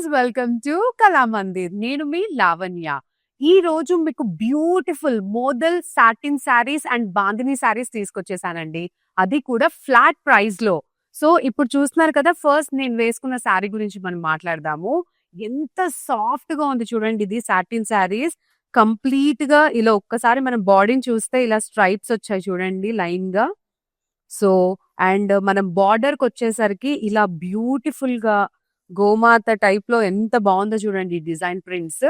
Greetings welcome to Kalamandir. నేను మీ లావణ్య. ఈ రోజు మీకు beautiful model satin saris and bandhani saris తీసుకొచ్చేసానండి. అది కూడా ఫ్లాట్ ప్రైస్ లో. సో ఇప్పుడు చూస్తున్నారు కదా, ఫస్ట్ నేను వేసుకున్న శారీ గురించి మనం మాట్లాడదాము. ఎంత సాఫ్ట్ గా ఉంది చూడండి, ఇది సాటిన్ శారీస్. కంప్లీట్ గా ఇలా ఒక్కసారి మనం బాడీని చూస్తే ఇలా స్ట్రైప్స్ వచ్చాయి చూడండి లైన్ గా. సో అండ్ మనం బార్డర్ కి వచ్చేసరికి ఇలా బ్యూటిఫుల్ గా గోమాత టైప్ లో ఎంత బాగుందో చూడండి డిజైన్ ప్రింట్స్.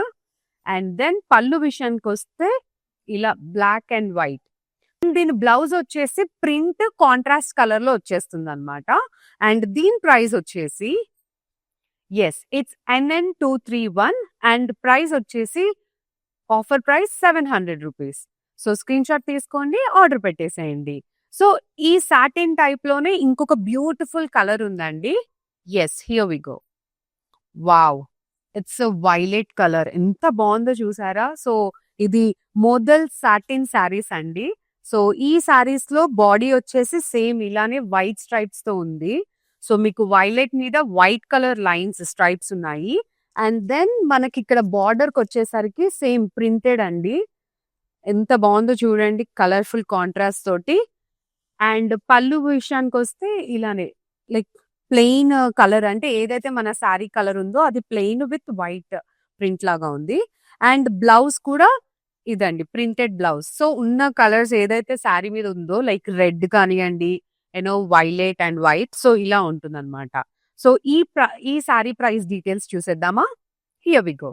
అండ్ దెన్ పళ్ళు విషయానికి వస్తే ఇలా బ్లాక్ అండ్ వైట్. దీని బ్లౌజ్ వచ్చేసి ప్రింట్ కాంట్రాస్ట్ కలర్ లో వచ్చేస్తుంది అనమాట. అండ్ దీని ప్రైస్ వచ్చేసి ఇట్స్ NN231 అండ్ ప్రైస్ వచ్చేసి offer price 700 rupees. So screen shot తీసుకోండి, ఆర్డర్ పెట్టేసేయండి. సో ఈ సాటిన్ టైప్ లోనే ఇంకొక బ్యూటిఫుల్ కలర్ ఉందండి. Here we go. Wow, it's violet colour. ఎంత బాగుందో చూసారా? సో ఇది మోడల్ సాటిన్ శారీస్ అండి. సో ఈ శారీస్ లో బాడీ వచ్చేసి సేమ్ ఇలానే వైట్ స్ట్రైప్స్ తో ఉంది. సో మీకు వైలెట్ మీద వైట్ కలర్ లైన్స్ స్ట్రైప్స్ ఉన్నాయి. అండ్ దెన్ మనకి ఇక్కడ బార్డర్ కి వచ్చేసరికి సేమ్ ప్రింటెడ్ అండి. ఎంత బాగుందో చూడండి, కలర్ఫుల్ కాంట్రాస్ట్ తోటి. అండ్ పళ్ళు విషయానికి వస్తే ఇలానే లైక్ ప్లెయిన్ కలర్, అంటే ఏదైతే మన శారీ కలర్ ఉందో అది ప్లెయిన్ విత్ వైట్ ప్రింట్ లాగా ఉంది. అండ్ బ్లౌజ్ కూడా ఇదండి, ప్రింటెడ్ బ్లౌజ్. సో ఉన్న కలర్స్ ఏదైతే శారీ మీద ఉందో లైక్ రెడ్ కానివ్వండి, వైలెట్ అండ్ వైట్, సో ఇలా ఉంటుంది అనమాట. సో ఈ శారీ ప్రైస్ డీటెయిల్స్ చూసేద్దామా? Here we go.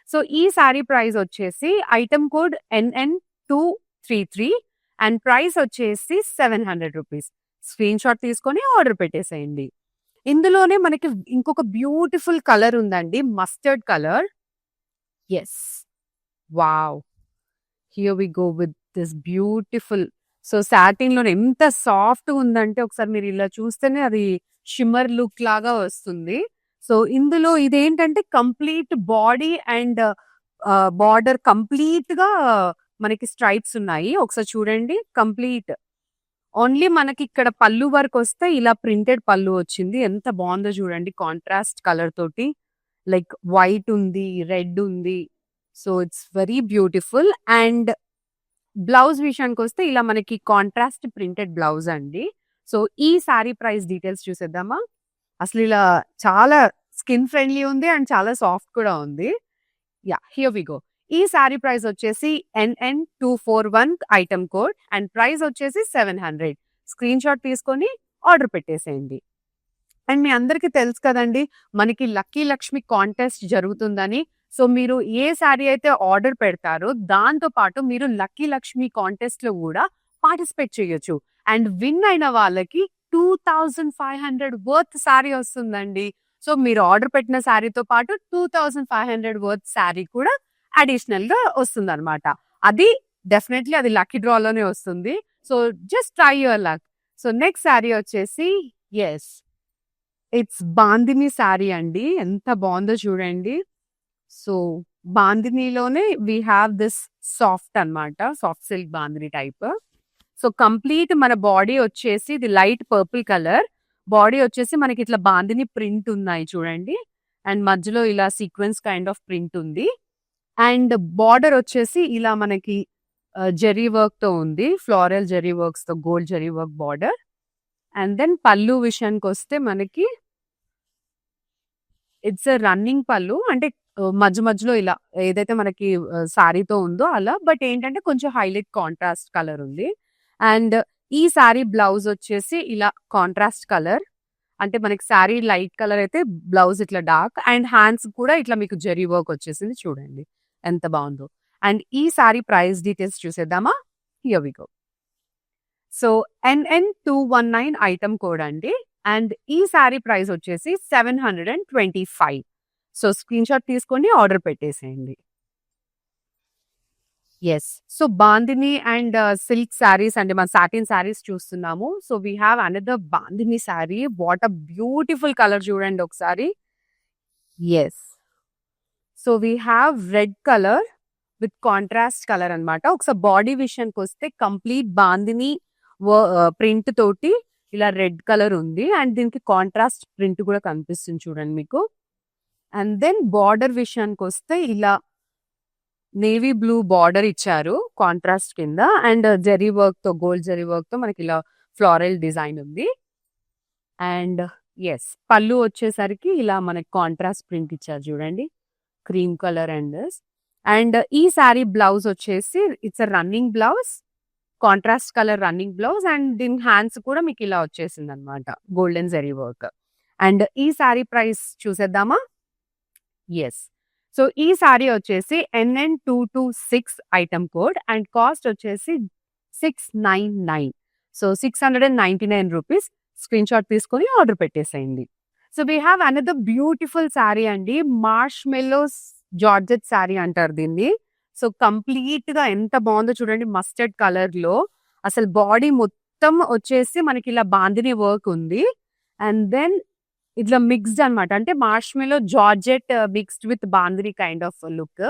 సో ఈ శారీ ప్రైస్ వచ్చేసి item code NN233 and price వచ్చేసి 700 రూపీస్. స్క్రీన్ షాట్ తీసుకొని ఆర్డర్ పెట్టేసేయండి. ఇందులోనే మనకి ఇంకొక బ్యూటిఫుల్ కలర్ ఉందండి, mustard colour. Wow, here we go with this beautiful. So satin లోనే ఎంత సాఫ్ట్ ఉందంటే ఒకసారి మీరు ఇలా చూస్తేనే అది షిమ్మర్ లుక్ లాగా వస్తుంది. సో ఇందులో ఇదేంటంటే complete body and border complete గా మనకి స్ట్రైప్స్ ఉన్నాయి. ఒకసారి చూడండి, కంప్లీట్ ఓన్లీ మనకి ఇక్కడ పళ్ళు వరకు వస్తే ఇలా ప్రింటెడ్ పళ్ళు వచ్చింది. ఎంత బాగుందో చూడండి, కాంట్రాస్ట్ కలర్ తోటి. లైక్ వైట్ ఉంది, రెడ్ ఉంది. So it's very beautiful. And blouse విషయానికి వస్తే ఇలా మనకి కాంట్రాస్ట్ ప్రింటెడ్ బ్లౌజ్ అండి. సో ఈ శారీ ప్రైస్ డీటెయిల్స్ చూసేద్దామా? అసలు ఇలా చాలా స్కిన్ ఫ్రెండ్లీ ఉంది అండ్ చాలా సాఫ్ట్ కూడా ఉంది. Here we go. ఈ శారీ ప్రైస్ వచ్చేసి NN241 item code and price వచ్చేసి 700. స్క్రీన్ షాట్ తీసుకొని ఆర్డర్ పెట్టేసేయండి. అండ్ మీ అందరికీ తెలుసు కదండి, మనకి లక్కీ లక్ష్మి కాంటెస్ట్ జరుగుతుందని. సో మీరు ఏ శారీ అయితే ఆర్డర్ పెడతారో దాంతో పాటు మీరు లక్కీ లక్ష్మి కాంటెస్ట్ లో కూడా పార్టిసిపేట్ చేయొచ్చు. అండ్ విన్ అయిన వాళ్ళకి 2500 వర్త్ శారీ వస్తుందండి. సో మీరు ఆర్డర్ పెట్టిన శారీతో పాటు 2500 వర్త్ శారీ కూడా అడిషనల్ గా వస్తుంది అనమాట. అది డెఫినెట్లీ అది లక్కీ డ్రా లోనే వస్తుంది. So just try your luck. So next sari వచ్చేసి ఇట్స్ బాందిని శారీ అండి. ఎంత బాగుందో చూడండి. సో బాందినిలోనే వీ హ్యావ్ దిస్ సాఫ్ట్ అన్నమాట, soft silk bandhani type. So complete మన బాడీ వచ్చేసి ఇది లైట్ పర్పుల్ కలర్. బాడీ వచ్చేసి మనకి ఇట్లా బాందిని ప్రింట్ ఉన్నాయి చూడండి. అండ్ మధ్యలో ఇలా సీక్వెన్స్ కైండ్ ఆఫ్ ప్రింట్ ఉంది. అండ్ బార్డర్ వచ్చేసి ఇలా మనకి జెరీ వర్క్ తో ఉంది, ఫ్లోరల్ జెరీ వర్క్స్ తో, gold zari work border. And then పళ్ళు విషయానికి వస్తే మనకి ఇట్స్ రన్నింగ్ పళ్ళు, అంటే మధ్య మధ్యలో ఇలా ఏదైతే మనకి శారీతో ఉందో అలా, బట్ ఏంటంటే కొంచెం హైలైట్ కాంట్రాస్ట్ కలర్ ఉంది. అండ్ ఈ శారీ బ్లౌజ్ వచ్చేసి ఇలా కాంట్రాస్ట్ కలర్, అంటే మనకి శారీ లైట్ కలర్ అయితే బ్లౌజ్ ఇట్లా డార్క్. అండ్ హ్యాండ్స్ కూడా ఇట్లా మీకు జెరీ వర్క్ వచ్చేసింది చూడండి, ఎంత బాగుందో. అండ్ ఈ శారీ ప్రైస్ డీటెయిల్స్ చూసేద్దామా? Here we go. So NN219 item code అండి. అండ్ ఈ శారీ ప్రైస్ వచ్చేసి 725. సో స్క్రీన్ షాట్ తీసుకొని ఆర్డర్ పెట్టేసేయండి. So bandhani and silk saris అండి, మన సాటిన్ శారీస్ చూస్తున్నాము. So we have another bandhani sari. What a beautiful colour చూడండి ఒకసారి. So we have red colour with contrast colour అన్నమాట. ఒకసారి బాడీ విషయానికి వస్తే కంప్లీట్ బాందిని ప్రింట్ తోటి ఇలా రెడ్ కలర్ ఉంది. అండ్ దీనికి కాంట్రాస్ట్ ప్రింట్ కూడా కనిపిస్తుంది చూడండి మీకు. అండ్ దెన్ బార్డర్ విషయానికి వస్తే ఇలా నేవీ బ్లూ బార్డర్ ఇచ్చారు కాంట్రాస్ట్ కింద. అండ్ జెరీ వర్క్ తో, గోల్డ్ జెరీ వర్క్ తో మనకి ఇలా ఫ్లోరల్ డిజైన్ ఉంది. అండ్ ఎస్, పళ్ళు వచ్చేసరికి ఇలా మనకి కాంట్రాస్ట్ ప్రింట్ ఇచ్చారు చూడండి, క్రీమ్ కలర్. అండ్ ఈ శారీ బ్లౌజ్ వచ్చేసి it's running blouse, contrast colour running blouse. And దీని హ్యాండ్స్ కూడా మీకు ఇలా వచ్చేసింది అనమాట, గోల్డెన్ జెరీ వర్క్. అండ్ ఈ శారీ ప్రైస్ చూసేద్దామా? ఎస్. సో ఈ శారీ వచ్చేసి NN226 item code and cost వచ్చేసి 699. So 699 rupees. స్క్రీన్ షాట్ తీసుకొని ఆర్డర్ పెట్టేసేయండి. So we have another beautiful sari అండి, మార్ష్ మెల్లోస్ జార్జెట్ శారీ అంటారు దీన్ని. సో కంప్లీట్ గా ఎంత బాగుందో చూడండి, మస్టర్డ్ కలర్ లో. అసలు బాడీ మొత్తం వచ్చేసి మనకి ఇలా బాందిని వర్క్ ఉంది. అండ్ దెన్ ఇట్లా మిక్స్డ్ అనమాట, అంటే marshmallow georgette mixed with bandhani kind of look.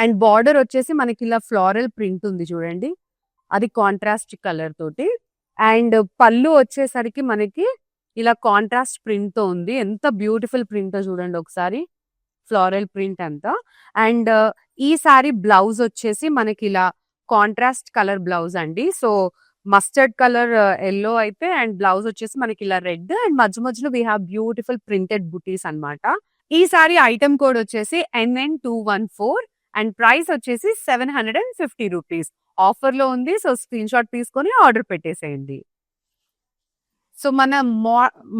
And border వచ్చేసి మనకి ఇలా ఫ్లోరల్ ప్రింట్ ఉంది చూడండి, అది కాంట్రాస్ట్ కలర్ తోటి. అండ్ పళ్ళు వచ్చేసరికి మనకి ఇలా కాంట్రాస్ట్ ప్రింట్ తో ఉంది. ఎంత బ్యూటిఫుల్ ప్రింట్ చూడండి ఒకసారి, ఫ్లోరల్ ప్రింట్ అంతా. అండ్ ఈ సారీ బ్లౌజ్ వచ్చేసి మనకి ఇలా కాంట్రాస్ట్ కలర్ బ్లౌజ్ అండి. సో మస్టర్డ్ కలర్ ఎల్లో అయితే, అండ్ బ్లౌజ్ వచ్చేసి మనకి ఇలా రెడ్. అండ్ మధ్య మధ్యలో వీ హ్యావ్ బ్యూటిఫుల్ ప్రింటెడ్ బుటీస్ అన్నమాట. ఈ సారీ ఐటమ్ కోడ్ వచ్చేసి NN214 అండ్ ప్రైస్ వచ్చేసి 750 రూపీస్. ఆఫర్ లో ఉంది. సో స్క్రీన్ షాట్ తీసుకొని ఆర్డర్ పెట్టేసేయండి. సో మన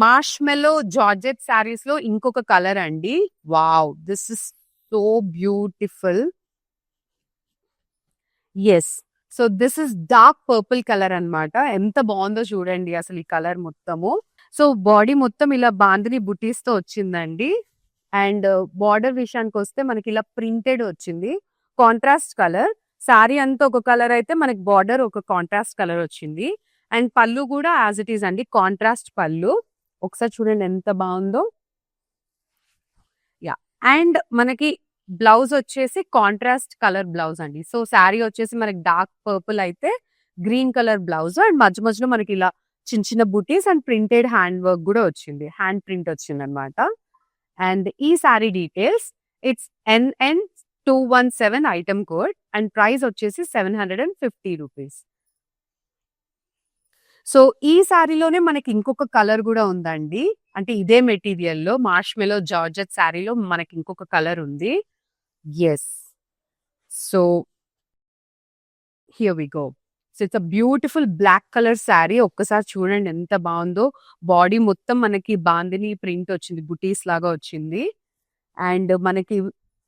మార్ష్మెలో జార్జెట్ శారీస్ లో ఇంకొక కలర్ అండి. Wow, this is so beautiful. Yes, so this is dark purple colour అన్నమాట. ఎంత బాగుందో చూడండి అసలు ఈ కలర్ మొత్తము. సో బాడీ మొత్తం ఇలా బాందిని బుటీస్ తో వచ్చిందండి. అండ్ బార్డర్ విషయానికి వస్తే మనకి ఇలా ప్రింటెడ్ వచ్చింది, కాంట్రాస్ట్ కలర్. శారీ అంతా ఒక కలర్ అయితే మనకి బార్డర్ ఒక కాంట్రాస్ట్ కలర్ వచ్చింది. అండ్ పళ్ళు కూడా యాజ్ ఇట్ ఈస్ అండి, కాంట్రాస్ట్ పళ్ళు. ఒకసారి చూడండి ఎంత బాగుందో. యా, అండ్ మనకి బ్లౌజ్ వచ్చేసి కాంట్రాస్ట్ కలర్ బ్లౌజ్ అండి. సో శారీ వచ్చేసి మనకి డార్క్ పర్పుల్ అయితే గ్రీన్ కలర్ బ్లౌజ్. అండ్ మధ్య మధ్యలో మనకి ఇలా చిన్న చిన్న బుటీస్ అండ్ ప్రింటెడ్ హ్యాండ్ వర్క్ కూడా వచ్చింది, హ్యాండ్ ప్రింట్ వచ్చింది అనమాట. అండ్ ఈ sari details, it's NN217 item code and price వచ్చేసి 750 రూపీస్. సో ఈ శారీలోనే మనకి ఇంకొక కలర్ కూడా ఉందండి, అంటే ఇదే మెటీరియల్ లో మార్ష్మెలో జార్జెట్ శారీలో మనకి ఇంకొక కలర్ ఉంది. Yes, so here we go. So it's a beautiful black colour sari. ఒక్కసారి చూడండి ఎంత బాగుందో. బాడీ మొత్తం మనకి బాందిని ప్రింట్ వచ్చింది, బుటీస్ లాగా వచ్చింది. అండ్ మనకి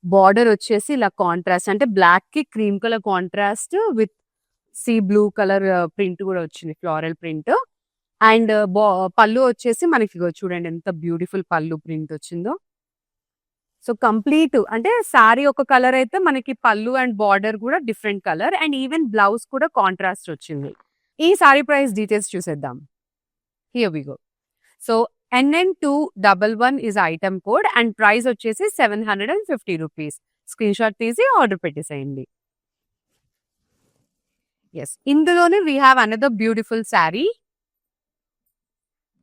బార్డర్ వచ్చేసి ఇలా కాంట్రాస్ట్, అంటే బ్లాక్ కి cream colour contrast with sea blue colour print కూడా వచ్చింది, ఫ్లోరల్ ప్రింట్. అండ్ పళ్ళు వచ్చేసి మనకి చూడండి ఎంత బ్యూటిఫుల్ పళ్ళు ప్రింట్ వచ్చిందో. సో కంప్లీట్ అంటే శారీ ఒక కలర్ అయితే మనకి పళ్ళు అండ్ బార్డర్ కూడా different colour. And even blouse కూడా కాంట్రాస్ట్ వచ్చింది. ఈ శారీ ప్రైస్ డీటెయిల్స్ చూసేద్దాం. Here we go. So NN211 is item code and price వచ్చేసి 750 రూపీస్. స్క్రీన్ షాట్ తీసి ఆర్డర్ పెట్టేసేయండి. ఎస్, ఇందులోనే we have another beautiful sari.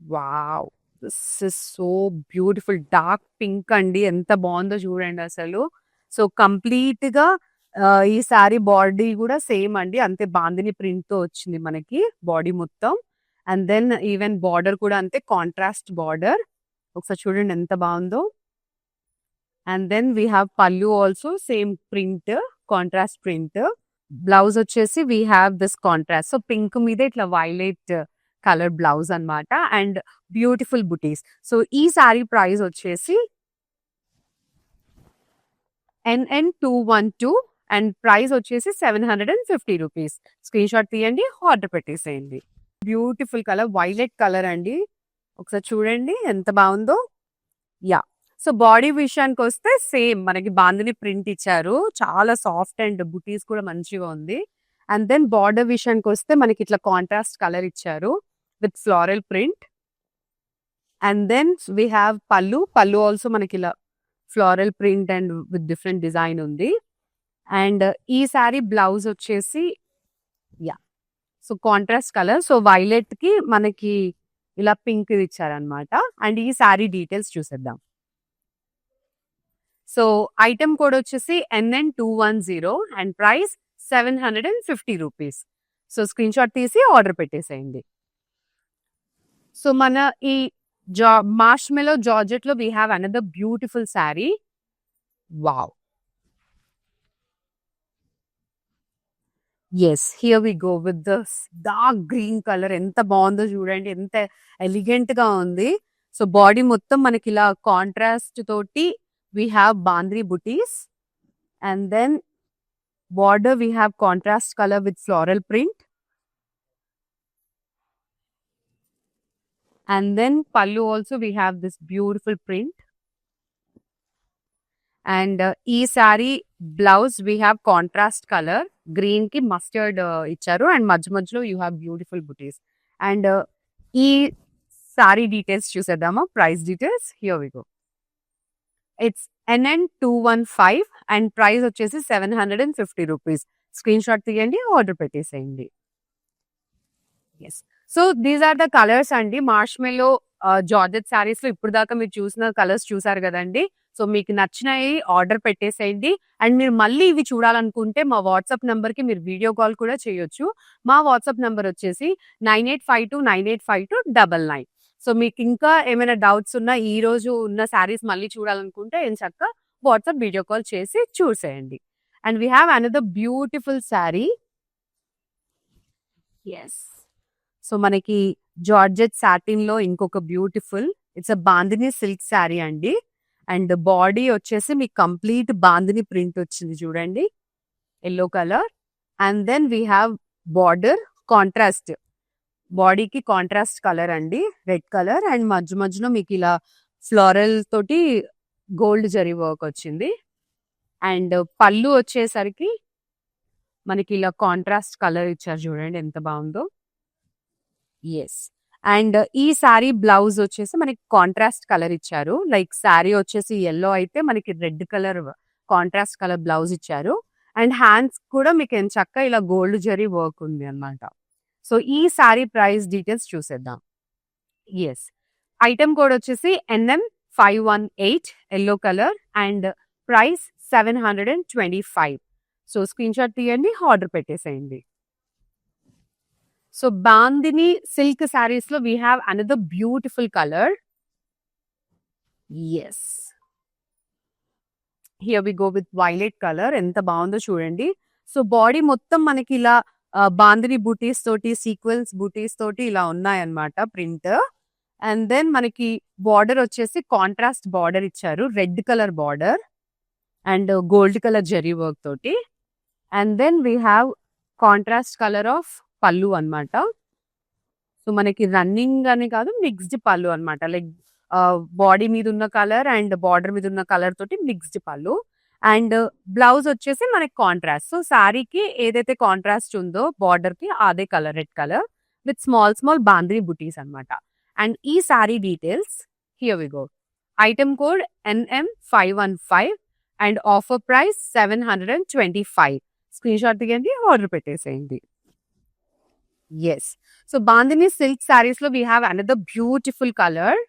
Wow, this is so beautiful. Dark pink అండి, ఎంత బాగుందో చూడండి అసలు. సో కంప్లీట్ గా ఈ శారీ బాడీ కూడా సేమ్ అండి, అంతే బాందిని ప్రింట్ తో వచ్చింది మనకి బాడీ మొత్తం. అండ్ దెన్ ఈవెన్ బార్డర్ కూడా అంతే కాంట్రాస్ట్ బార్డర్. ఒకసారి చూడండి ఎంత బాగుందో. And then we have pallu also same print, contrast print. Blouse వచ్చేసి we have this contrast, so pink మీద ఇట్లా వైలెట్ కలర్ బ్లౌజ్ అన్నమాట. And beautiful bootis. సో ఈ శారీ ప్రైస్ వచ్చేసి NN212 అండ్ ప్రైస్ వచ్చేసి 750 రూపీస్. స్క్రీన్ షాట్ తీయండి, ఆర్డర్ పెట్టేసేయండి. బ్యూటిఫుల్ కలర్, వైలెట్ కలర్ అండి. ఒకసారి చూడండి ఎంత బాగుందో. యా, సో బాడీ విషయానికి వస్తే సేమ్ మనకి బాందిని ప్రింట్ ఇచ్చారు, చాలా సాఫ్ట్ అండ్ బుటీస్ కూడా మంచిగా ఉంది. అండ్ దెన్ బార్డర్ విషయానికి వస్తే మనకి ఇట్లా కాంట్రాస్ట్ కలర్ ఇచ్చారు with floral print. And then we have pallu also మనకి ఇలా floral print and with different design ఉంది. అండ్ ఈ శారీ బ్లౌజ్ వచ్చేసి yeah, so contrast colour, so violet కి మనకి ఇలా పింక్ ఇచ్చారనమాట. అండ్ ఈ శారీ డీటెయిల్స్ చూసేద్దాం. సో ఐటమ్ కోడ్ వచ్చేసి NN210 and price 750 rupees. So screen shot తీసి ఆర్డర్ పెట్టేసేయండి. సో మన ఈ మార్ష్మెలో జార్జెట్ లో we have another beautiful sari. Wow, yes, here we go with this dark green colour. ఎంత బాగుందో చూడండి, ఎంత ఎలిగెంట్ గా ఉంది. సో బాడీ మొత్తం మనకి ఇలా కాంట్రాస్ట్ తోటి we have bandhani booties, and then border we have contrast color with floral print, and then pallu also we have this beautiful print, and ee saree blouse we have contrast color green ki mustard icharu, and madhya you have beautiful booties. And ee saree details chusedama, price details, here we go. It's NN215 and price వచ్చేసి 750 rupees. Screen shot తీయండి, order పెట్టేసేయండి. Yes, so these are the colours అండి. Marshmallow georgette saris లో ఇప్పుడు దాకా మీరు చూసిన colours చూసారు కదండి. సో మీకు నచ్చినవి ఆర్డర్ పెట్టేసేయండి. అండ్ మీరు మళ్ళీ ఇవి చూడాలనుకుంటే మా వాట్సాప్ నంబర్ కి మీరు వీడియో కాల్ కూడా చేయొచ్చు. మా వాట్సాప్ నంబర్ వచ్చేసి 9852985299. సో మీకు ఇంకా ఏమైనా డౌట్స్ ఉన్నా, ఈ రోజు ఉన్న శారీస్ మళ్ళీ చూడాలనుకుంటే చక్కగా వాట్సాప్ వీడియో కాల్ చేసి చూసేయండి. And we have another beautiful sari. Yes, so మనకి జార్జెట్ సాటిన్ లో ఇంకొక beautiful, it's a bandhani silk sari అండి. అండ్ బాడీ వచ్చేసి మీకు కంప్లీట్ బాందిని ప్రింట్ వచ్చింది చూడండి, yellow colour. And then we have border contrast, బాడీకి కాంట్రాస్ట్ కలర్ అండి, రెడ్ కలర్. అండ్ మధ్యలో మీకు ఇలా ఫ్లోరల్ తోటి గోల్డ్ జరీ వర్క్ వచ్చింది. అండ్ పళ్ళు వచ్చేసరికి మనకి ఇలా కాంట్రాస్ట్ కలర్ ఇచ్చారు చూడండి, ఎంత బాగుందో. ఎస్, అండ్ ఈ శారీ బ్లౌజ్ వచ్చేసి మనకి కాంట్రాస్ట్ కలర్ ఇచ్చారు. లైక్ శారీ వచ్చేసి ఎల్లో అయితే మనకి red colour contrast colour blouse ఇచ్చారు. అండ్ హ్యాండ్స్ కూడా మీకు చక్కగా ఇలా గోల్డ్ జరీ వర్క్ ఉంది అన్నమాట. సో ఈ శారీ ప్రైస్ డీటెయిల్స్ చూసేద్దాం. ఎస్, ఐటమ్ కోడ్ వచ్చేసి NM518 yellow colour and price 725. So screen shot తీయండి, ఆర్డర్ పెట్టేసేయండి. సో బాందిని సిల్క్ శారీస్ లో we have another beautiful colour. Yes, here we go with violet colour. ఎంత బాగుందో చూడండి. సో బాడీ మొత్తం మనకి ఇలా బాందిని బూటీస్ తోటి, సీక్వెన్స్ బూటీస్ తోటి ఇలా ఉన్నాయన్నమాట ప్రింట్. అండ్ దెన్ మనకి బార్డర్ వచ్చేసి కాంట్రాస్ట్ బార్డర్ ఇచ్చారు, red colour border and gold colour zari work తోటి. And then we have contrast colour of pallu అన్నమాట. సో మనకి రన్నింగ్ అని కాదు, మిక్స్డ్ పళ్ళు అన్నమాట. లైక్ బాడీ మీద ఉన్న కలర్ అండ్ బార్డర్ మీద ఉన్న కలర్ తోటి మిక్స్డ్ పళ్ళు. అండ్ బ్లౌజ్ వచ్చేసి మనకి కాంట్రాస్ట్. సో శారీకి ఏదైతే కాంట్రాస్ట్ ఉందో బార్డర్ కి అదే colour, red colour with small bandhani bootis అన్నమాట. అండ్ ఈ sari details, here we go. Item code NM515 and offer price 725. Screen shot తీయండి, ఆర్డర్ పెట్టేసేయండి. Yes, so bandhani silk saris లో we have another beautiful colour.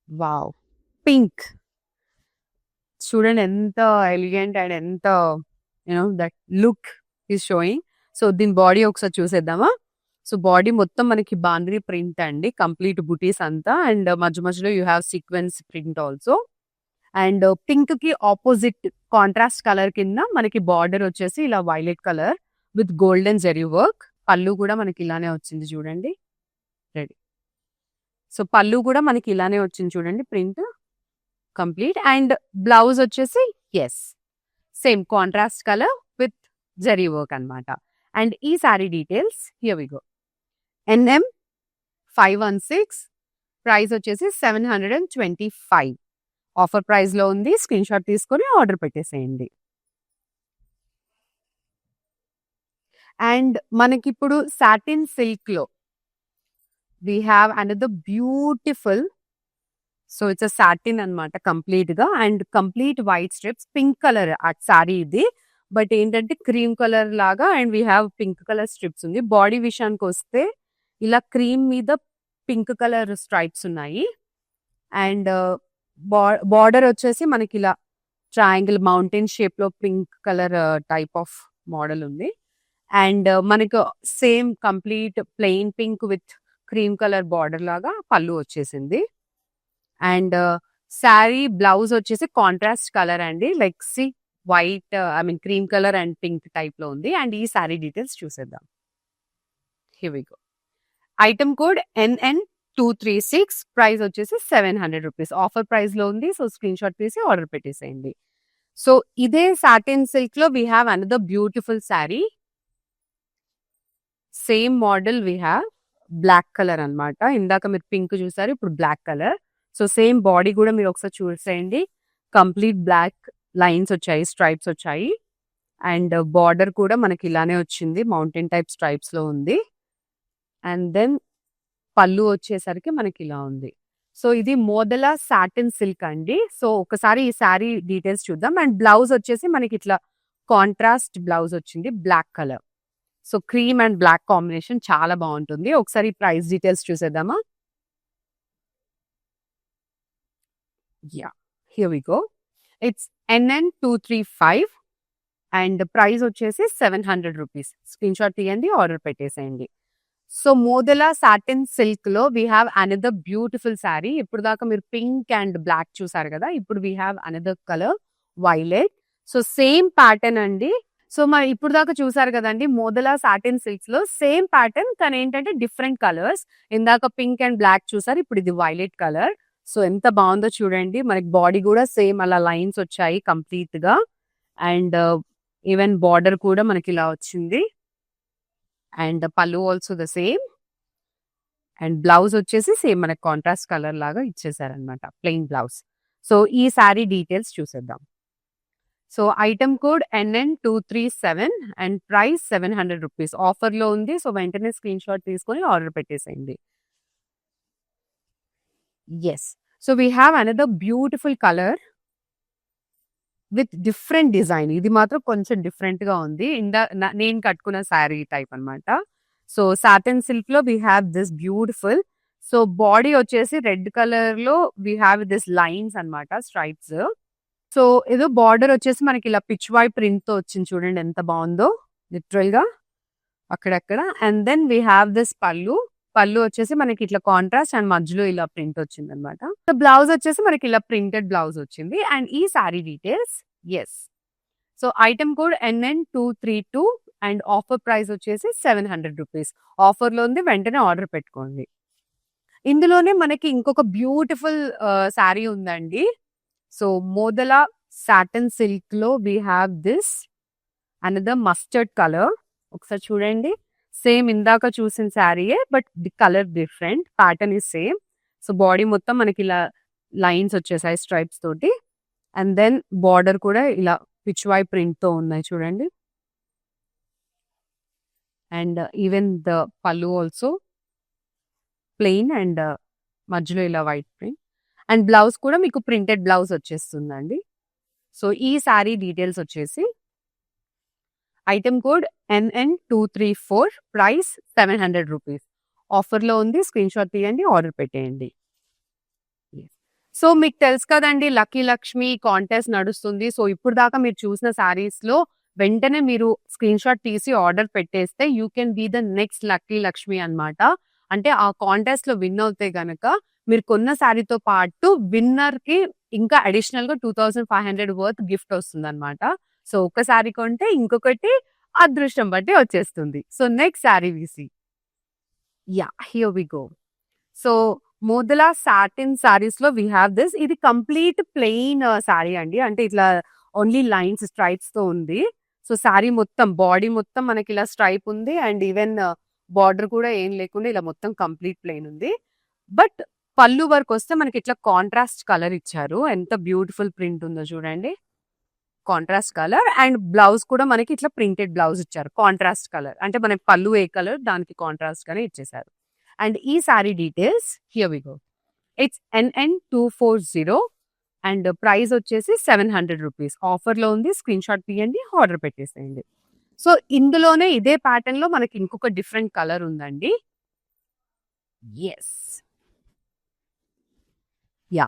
Wow, pink. చూడండి ఎంత ఎలిగెంట్ అండ్ ఎంత that look is showing. So దీని body ఒకసారి చూసేద్దామా. So body మొత్తం మనకి బాందిని ప్రింట్ అండి, కంప్లీట్ బుటీస్ అంతా. అండ్ మధ్యలో you have sequence print also. And pink కి ఆపోజిట్ కాంట్రాస్ట్ కలర్ కింద మనకి బార్డర్ వచ్చేసి ఇలా violet colour with golden zari work. పళ్ళు కూడా మనకి ఇలానే వచ్చింది చూడండి, రెడీ. సో పళ్ళు కూడా మనకి ఇలానే వచ్చింది చూడండి, ప్రింట్ కంప్లీట్. అండ్ బ్లౌజ్ వచ్చేసి yes same contrast colour with zari work అన్నమాట. అండ్ ఈ sari details, here we go. NM516 price వచ్చేసి 725. ఆఫర్ ప్రైస్ లో ఉంది. స్క్రీన్ షాట్ తీసుకొని ఆర్డర్ పెట్టేసేయండి. అండ్ మనకి ఇప్పుడు సాటిన్ సిల్క్ లో we have another beautiful, so it's a satin అన్నమాట కంప్లీట్ గా. And complete white strips, pink colour sorry ఇది, బట్ ఏంటంటే క్రీమ్ కలర్ లాగా. And we have pink colour strips ఉంది. బాడీ విషయానికి వస్తే ఇలా క్రీమ్ మీద పింక్ కలర్ స్ట్రైప్స్ ఉన్నాయి. అండ్ బార్డర్ వచ్చేసి మనకి ఇలా ట్రయాంగిల్ మౌంటైన్ షేప్ లో pink colour type of model ఉంది. అండ్ మనకు same complete plain pink with cream colour border లాగా పళ్ళు వచ్చేసింది. అండ్ శారీ బ్లౌజ్ వచ్చేసి కాంట్రాస్ట్ కలర్ అండి, like see white cream colour and pink type లో ఉంది. అండ్ ఈ శారీ డీటెయిల్స్ చూసేద్దాం. Here we go. Item code NN236, price వచ్చేసి 700 రూపీస్. ఆఫర్ ప్రైస్ లో ఉంది. సో స్క్రీన్ షాట్ తీసి ఆర్డర్ పెట్టేసేయండి. సో ఇదే సాటిన్ సిల్క్ లో we have another beautiful sari. Same model we have black colour అన్నమాట. ఇందాక మీరు పింక్ చూసారు, ఇప్పుడు black colour. So same body కూడా మీరు ఒకసారి చూసేయండి. కంప్లీట్ బ్లాక్ లైన్స్ వచ్చాయి, స్ట్రైప్స్ వచ్చాయి. అండ్ బార్డర్ కూడా మనకి ఇలానే వచ్చింది, మౌంటైన్ టైప్ స్ట్రైప్స్ లో ఉంది. అండ్ దెన్ పళ్ళు వచ్చేసరికి మనకి ఇలా ఉంది. సో ఇది మోదలా సాటిన్ సిల్క్ అండి. సో ఒకసారి ఈ శారీ డీటెయిల్స్ చూద్దాం. అండ్ బ్లౌజ్ వచ్చేసి మనకి ఇట్లా కాంట్రాస్ట్ బ్లౌజ్ వచ్చింది, black colour. So cream and black combination చాలా బాగుంటుంది. ఒకసారి ప్రైస్ డీటెయిల్స్ చూసేద్దామా. Yeah, here we go. It's NN235 and price వచ్చేసి 700 రూపీస్. స్క్రీన్ షాట్ తీయండి, ఆర్డర్ పెట్టేసేయండి. సో మోదలా సాటిన్ సిల్క్ లో we have another beautiful sari. ఇప్పుడు దాకా మీరు పింక్ అండ్ బ్లాక్ చూసారు కదా, ఇప్పుడు we have another colour violet. So same pattern అండి. సో మరి ఇప్పుడు దాకా చూసారు కదండి మోదలా సాటిన్ సిల్క్స్ లో సేమ్ ప్యాటర్న్, కానీ ఏంటంటే డిఫరెంట్ కలర్స్. ఇందాక పింక్ అండ్ బ్లాక్ చూసారు, ఇప్పుడు ఇది వైలెట్ కలర్. సో ఎంత బాగుందో చూడండి. మనకి బాడీ కూడా సేమ్ అలా లైన్స్ వచ్చాయి కంప్లీట్ గా. అండ్ ఈవెన్ బార్డర్ కూడా మనకి ఇలా వచ్చింది. And pallu also the same. And blouse వచ్చేసి సేమ్ మనకి కాంట్రాస్ట్ కలర్ లాగా ఇచ్చేసారనమాట, ప్లెయిన్ బ్లౌజ్. సో ఈ శారీ డీటెయిల్స్ చూసేద్దాం. So item code NN237 and price 700 rupees. Offer లో ఉంది. సో వెంటనే స్క్రీన్ షాట్ తీసుకొని ఆర్డర్ పెట్టేసేయండి. Yes, so we have another beautiful colour with different design. ఇది మాత్రం కొంచెం డిఫరెంట్ గా ఉంది. నేను కట్టుకున్న శారీ టైప్ అన్నమాట. సో సాటిన్ సిల్క్ లో we have this beautiful. So body వచ్చేసి రెడ్ కలర్ లో వీ హ్యావ్ దిస్ లైన్స్ అన్నమాట, స్ట్రైప్స్. సో ఏదో బార్డర్ వచ్చేసి మనకి ఇలా పిచ్ వై ప్రింట్ తో వచ్చింది, చూడండి ఎంత బాగుందో లిటరల్ గా అక్కడక్కడ. And then we have this pallu. Pallu వచ్చేసి మనకి ఇట్లా కాంట్రాస్ట్ అండ్ మధ్యలో ఇలా ప్రింట్ వచ్చింది అనమాట. సో బ్లౌజ్ వచ్చేసి మనకి ఇలా ప్రింటెడ్ బ్లౌజ్ వచ్చింది. అండ్ ఈ sari details, yes. So item code NN232 and offer price వచ్చేసి 700 రూపీస్. ఆఫర్ లో ఉంది, వెంటనే ఆర్డర్ పెట్టుకోండి. ఇందులోనే మనకి ఇంకొక బ్యూటిఫుల్ శారీ ఉందండి. సో మోదలా సాటిన్ సిల్క్ లో we have this another mustard colour. ఒకసారి చూడండి, సేమ్ ఇందాక చూసిన శారీయే, but the colour different, pattern is same. So body మొత్తం మనకి ఇలా లైన్స్ వచ్చేసాయి స్ట్రైప్స్ తోటి. అండ్ దెన్ బార్డర్ కూడా ఇలా పిచ్ వై ప్రింట్ తో ఉన్నాయి చూడండి. అండ్ ఈవెన్ ద పళ్ళు ఆల్సో ప్లెయిన్ అండ్ మధ్యలో ఇలా వైట్ ప్రింట్. అండ్ బ్లౌజ్ కూడా మీకు ప్రింటెడ్ బ్లౌజ్ వచ్చేస్తుందండి. సో ఈ శారీ డీటెయిల్స్ వచ్చేసి item code NN234, price 700 rupees. Offer లో ఉంది, స్క్రీన్ షాట్ తీయండి, ఆర్డర్ పెట్టేయండి. సో మీకు తెలుసు కదండి లక్కీ లక్ష్మి కాంటెస్ట్ నడుస్తుంది. సో ఇప్పుడు దాకా మీరు చూసిన శారీస్ లో వెంటనే మీరు స్క్రీన్ షాట్ తీసి ఆర్డర్ పెట్టేస్తే you can be the next lucky Lakshmi అన్నమాట. అంటే ఆ కాంటెస్ట్ లో విన్ అవుతే గనక మీరు కొన్న శారీతో పాటు విన్నర్ కి ఇంకా అడిషనల్ గా 2500 వర్త్ గిఫ్ట్ వస్తుంది అనమాట. సో ఒక్కసారి కొంటే ఇంకొకటి అదృష్టం బట్టి వచ్చేస్తుంది. సో నెక్స్ట్ శారీ విసి, yeah here we go. So మోదలా సాటిన్ సారీస్ లో వీ హ్యావ్ దిస్. ఇది కంప్లీట్ ప్లెయిన్ శారీ అండి, అంటే ఇట్లా ఓన్లీ లైన్స్ స్ట్రైప్స్ తో ఉంది. సో శారీ మొత్తం బాడీ మొత్తం మనకి ఇలా స్ట్రైప్ ఉంది. అండ్ ఈవెన్ బార్డర్ కూడా ఏం లేకుండా ఇలా మొత్తం కంప్లీట్ ప్లెయిన్ ఉంది. బట్ పళ్ళు వర్క్ వస్తే మనకి ఇట్లా కాంట్రాస్ట్ కలర్ ఇచ్చారు. ఎంత బ్యూటిఫుల్ ప్రింట్ ఉందో చూడండి, కాంట్రాస్ట్ కలర్. అండ్ బ్లౌజ్ కూడా మనకి ఇట్లా ప్రింటెడ్ బ్లౌజ్ ఇచ్చారు, కాంట్రాస్ట్ కలర్. అంటే మనకి పళ్ళు ఏ కలర్ దానికి కాంట్రాస్ట్ గానే ఇచ్చేసారు. అండ్ ఈ sari details, here we go. It's NN240 and price వచ్చేసి 700 రూపీస్. ఆఫర్ లో ఉంది, స్క్రీన్ షాట్ తీయండి, ఆర్డర్ పెట్టేసేయండి. సో ఇందులోనే ఇదే ప్యాటర్న్ లో మనకి ఇంకొక డిఫరెంట్ కలర్ ఉందండి. Yes, yeah.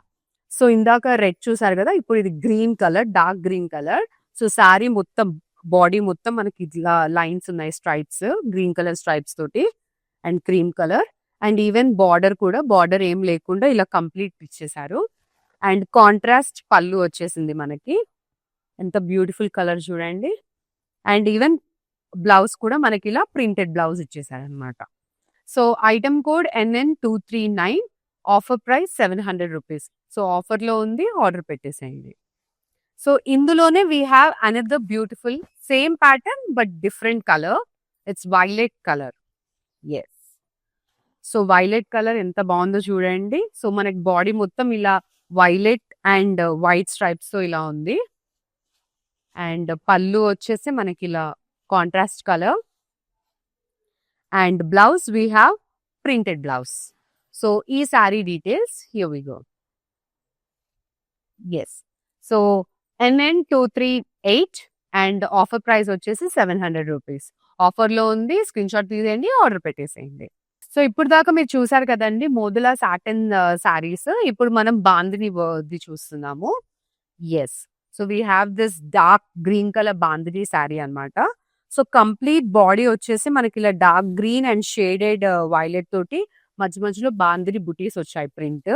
సో ఇందాక రెడ్ చూసారు కదా, ఇప్పుడు ఇది green colour, dark green colour. So sari మొత్తం, బాడీ మొత్తం మనకి ఇట్లా లైన్స్ ఉన్నాయి, స్ట్రైప్స్, గ్రీన్ కలర్ స్ట్రైప్స్ తోటి and cream colour. And even border కూడా, బార్డర్ ఏం లేకుండా ఇలా కంప్లీట్ ఇచ్చేసారు. అండ్ కాంట్రాస్ట్ పళ్ళు వచ్చేసింది మనకి. ఎంత బ్యూటిఫుల్ కలర్ చూడండి. అండ్ ఈవెన్ బ్లౌజ్ కూడా మనకి ఇలా ప్రింటెడ్ బ్లౌజ్ ఇచ్చేసారు అనమాట. So item code NN239, offer price 700 rupees. So ఆఫర్లో ఉంది, ఆర్డర్ పెట్టేసేయండి. సో ఇందులోనే we have another beautiful same pattern but different colour. It's violet colour. Yes, so violet colour ఎంత బాగుందో చూడండి. సో మనకి బాడీ మొత్తం ఇలా వైలెట్ అండ్ వైట్ స్ట్రైప్స్ తో ఇలా ఉంది. అండ్ పళ్ళు వచ్చేసి మనకి ఇలా contrast colour. And blouse we have printed blouse. So ఈ sari details here we go. Yes, so NN238 and offer price వచ్చేసి 700 రూపీస్. ఆఫర్లో ఉంది, స్క్రీన్ షాట్ తీసేయండి, ఆర్డర్ పెట్టేసేయండి. సో ఇప్పుడు దాకా మీరు చూసారు కదండి మోదులా సాటిన్ శారీస్. ఇప్పుడు మనం బాందిని ది చూస్తున్నాము. Yes, so we have this dark green colour bandhani sari అనమాట. సో కంప్లీట్ బాడీ వచ్చేసి మనకి ఇలా dark green and shaded violet తోటి మధ్య మధ్యలో బాందిని బుటీస్ వచ్చాయి ప్రింట్.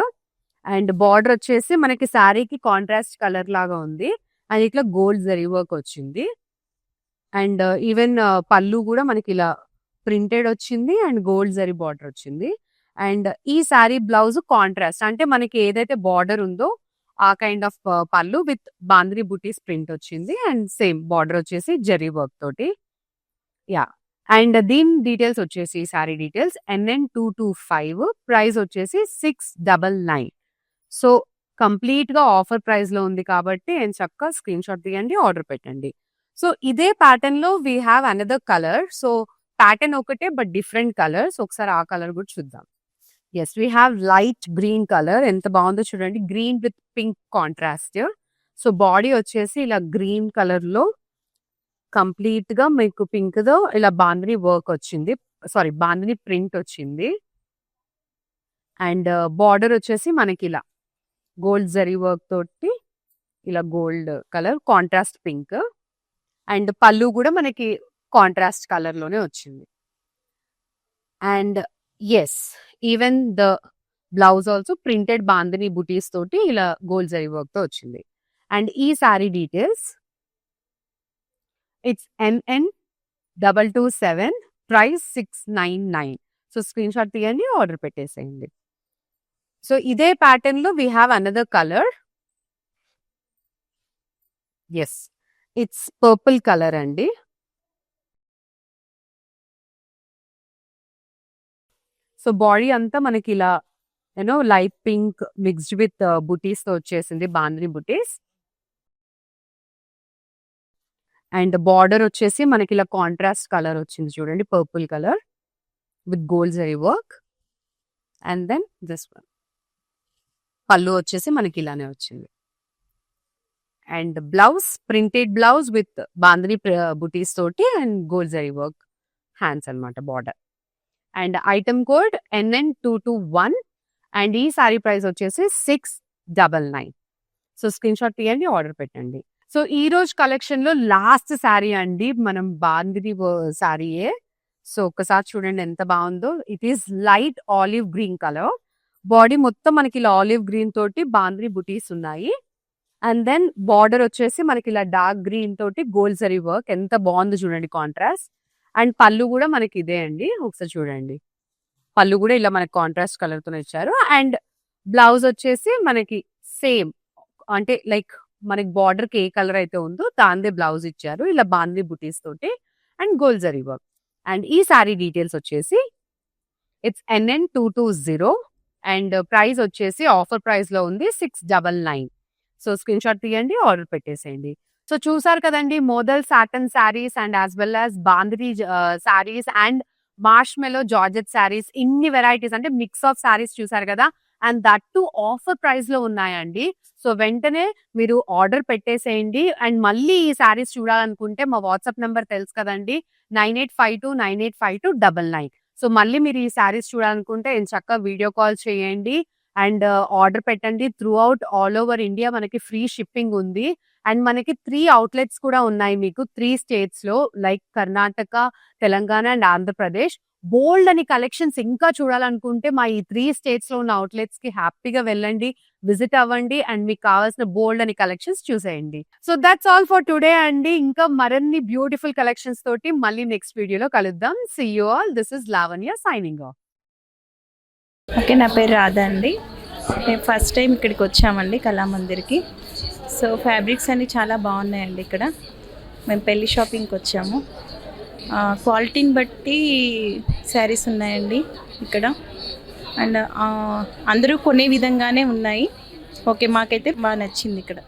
అండ్ బార్డర్ వచ్చేసి మనకి శారీకి కాంట్రాస్ట్ కలర్ లాగా ఉంది. అండ్ ఇట్లా గోల్డ్ జరీ వర్క్ వచ్చింది. అండ్ ఈవెన్ పళ్ళు కూడా మనకి ఇలా ప్రింటెడ్ వచ్చింది అండ్ గోల్డ్ జరీ బార్డర్ వచ్చింది. అండ్ ఈ శారీ బ్లౌజ్ కాంట్రాస్ట్, అంటే మనకి ఏదైతే బార్డర్ ఉందో ఆ కైండ్ ఆఫ్ పళ్ళు విత్ బాంద్రీ బుటీస్ ప్రింట్ వచ్చింది. అండ్ సేమ్ బార్డర్ వచ్చేసి జరీ వర్క్ తోటి. యా, అండ్ దీని డీటెయిల్స్ వచ్చేసి, ఈ శారీ డీటెయిల్స్ NN225, ప్రైస్ వచ్చేసి 699. సో కంప్లీట్ గా ఆఫర్ ప్రైస్ లో ఉంది కాబట్టి నేను చక్కగా స్క్రీన్ షాట్ తీయండి, ఆర్డర్ పెట్టండి. సో ఇదే ప్యాటర్న్ లో we have another colour. So pattern ఒకటే బట్ డిఫరెంట్ కలర్స్. ఒకసారి ఆ కలర్ కూడా చూద్దాం. Yes, we have light green colour. ఎంత బాగుందో చూడండి, green with pink contrast. So body వచ్చేసి ఇలా గ్రీన్ కలర్ లో కంప్లీట్ గా మీకు పింక్ తో ఇలా బాందిని వర్క్ వచ్చింది, సారీ బాందిని ప్రింట్ వచ్చింది. అండ్ బార్డర్ వచ్చేసి మనకి ఇలా గోల్డ్ జరీ వర్క్ తోటి ఇలా gold colour contrast pink. And pallu కూడా మనకి కాంట్రాస్ట్ కలర్ లోనే వచ్చింది. And yes, even the blouse also printed bandhani బుటీస్ తోటి ఇలా గోల్డ్ జరీ వర్క్ తో వచ్చింది. అండ్ ఈ sari details, it's NN227, price 699. So screen shot తీయండి, ఆర్డర్ పెట్టేసేయండి. సో ఇదే ప్యాటర్న్ లో we have another colour. Yes, it's purple colour అండి. సో బాడీ అంతా మనకి ఇలా you know light pink mixed with butis తో వచ్చేసింది, బాందిని బుటీస్. అండ్ బార్డర్ వచ్చేసి మనకి ఇలా కాంట్రాస్ట్ కలర్ వచ్చింది చూడండి, purple colour with gold zari work. And then this one, pallu వచ్చేసి మనకి ఇలానే వచ్చింది. And blouse printed blouse with bandhani బుటీస్ తోటి and gold zari work hands అనమాట border. And item code NN221. And ఈ సారీ ప్రైస్ వచ్చేసి 699. సో స్క్రీన్ షాట్ తీయండి, ఆర్డర్ పెట్టండి. సో ఈ రోజు కలెక్షన్ లో లాస్ట్ శారీ అండి, మనం బాందిని శారీయే. సో ఒక్కసారి చూడండి ఎంత బాగుందో. It is light olive green colour. Body మొత్తం మనకి ఇలా ఆలివ్ గ్రీన్ తోటి బాందిని బుటీస్ ఉన్నాయి. అండ్ దెన్ బార్డర్ వచ్చేసి మనకి ఇలా డార్క్ గ్రీన్ తోటి గోల్డ్ జరీ వర్క్. ఎంత బాగుందో చూడండి కాంట్రాస్ట్. అండ్ పళ్ళు కూడా మనకి ఇదే అండి, ఒకసారి చూడండి. పళ్ళు కూడా ఇలా మనకి కాంట్రాస్ట్ కలర్ తో ఇచ్చారు. అండ్ బ్లౌజ్ వచ్చేసి మనకి సేమ్, అంటే లైక్ మనకి బార్డర్ కి ఏ కలర్ అయితే ఉందో దాందే బ్లౌజ్ ఇచ్చారు, ఇలా బాందిని బుటీస్ తోటి and gold zari work. And ఈ శారీ డీటెయిల్స్ వచ్చేసి ఇట్స్ NN220. అండ్ ప్రైస్ వచ్చేసి ఆఫర్ ప్రైస్ లో ఉంది 699. సో స్క్రీన్ షాట్ తీయండి, ఆర్డర్ పెట్టేసేయండి. సో చూసారు కదండి modal satin saris and as well as bandhani saris and marshmallow georgette saris, ఇన్ని వెరైటీస్, అంటే మిక్స్ ఆఫ్ శారీస్ చూసారు కదా. And that too offer price లో ఉన్నాయండి. సో వెంటనే మీరు ఆర్డర్ పెట్టేసేయండి. అండ్ మళ్ళీ ఈ శారీస్ చూడాలనుకుంటే మా వాట్సాప్ నెంబర్ తెలుసు కదండి, 9852985299. సో మళ్ళీ మీరు ఈ శారీస్ చూడాలనుకుంటే చక్కగా వీడియో కాల్ చేయండి. అండ్ ఆర్డర్ పెట్టండి. Through out all over India మనకి ఫ్రీ షిప్పింగ్ ఉంది. అండ్ మనకి 3 అవుట్‌లెట్స్ కూడా ఉన్నాయి మీకు 3 స్టేట్స్‌లో లైక్ కర్ణాటక, తెలంగాణ అండ్ ఆంధ్రప్రదేశ్. బోల్డ్ అని కలెక్షన్స్ ఇంకా చూడాలనుకుంటే మా ఈ 3 స్టేట్స్‌లో ఉన్న అవుట్‌లెట్స్‌కి హ్యాపీగా వెళ్ళండి. విజిట్ అవ్వండి అండ్ మీకు కావాల్సిన బోల్డ్ అని కలెక్షన్స్ చూసేయండి. So that's all for today అండి. ఇంకా మరిన్ని బ్యూటిఫుల్ కలెక్షన్స్ తోటి మళ్ళీ నెక్స్ట్ వీడియోలో కలుద్దాం. See you all. This is Lavanya signing off. Okay, నా పేరు రాధా అండి. మేము ఫస్ట్ టైం ఇక్కడికి వచ్చామండి కళామందిర్కి. సో ఫ్యాబ్రిక్స్ అన్నీ చాలా బాగున్నాయండి ఇక్కడ. మేము పెళ్ళి షాపింగ్కి వచ్చాము. క్వాలిటీని బట్టి శారీస్ ఉన్నాయండి ఇక్కడ. అండ్ అందరూ కొనే విధంగానే ఉన్నాయి. ఓకే, మాకైతే బాగా నచ్చింది ఇక్కడ.